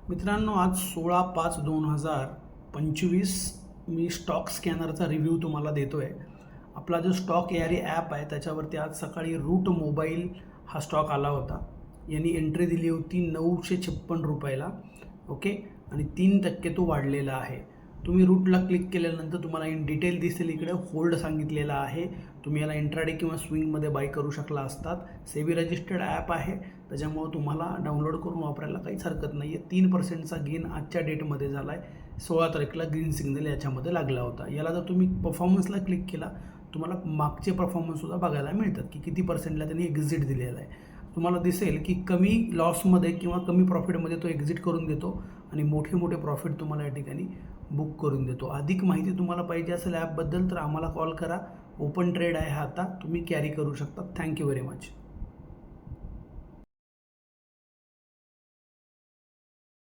मित्रांनो, आज 16/5/2025 मी stock स्कॅनरचा review तुम्हाला देतो आहे. आपला जो स्टॉक एआरई ॲप आहे त्याच्यावरती आज सकाळी रूट मोबाईल हा स्टॉक आला होता. यांनी एंट्री दिली होती 956 रुपयाला. ओके, आणि 3% तो वाढलेला आहे. तुम्ही रूटला क्लिक केल्यानंतर तुम्हाला इन डिटेल दिसेल. इकडे होल्ड सांगितलेला आहे. तुम्ही याला इंट्राडे किंवा स्विंगमध्ये बाय करू शकला असतात. सेबी रजिस्टर्ड ॲप आहे, त्याच्यामुळं तुम्हाला डाउनलोड करून वापरायला काहीच हरकत नाही आहे. 3%चा गेन आजच्या डेटमध्ये झाला आहे. 16 तारखेला ग्रीन सिग्नल याच्यामध्ये लागला होता. याला जर तुम्ही परफॉर्मन्सला क्लिक केला, तुम्हाला मागचे परफॉर्मन्ससुद्धा बघायला मिळतात की किती पर्सेंटला त्यांनी एक्झिट दिलेला आहे. तुम्हाला दिसेल की कमी लॉसमध्ये किंवा कमी प्रॉफिटमध्ये तो एक्झिट करून देतो आणि मोठे मोठे प्रॉफिट तुम्हाला या ठिकाणी बुक करून देतो. अधिक माहिती तुम्हाला पाहिजे असेल ॲपबद्दल तर आम्हाला कॉल करा. ओपन ट्रेड आहे हा, आता तुम्ही कॅरी करू शकता. Thank you very much.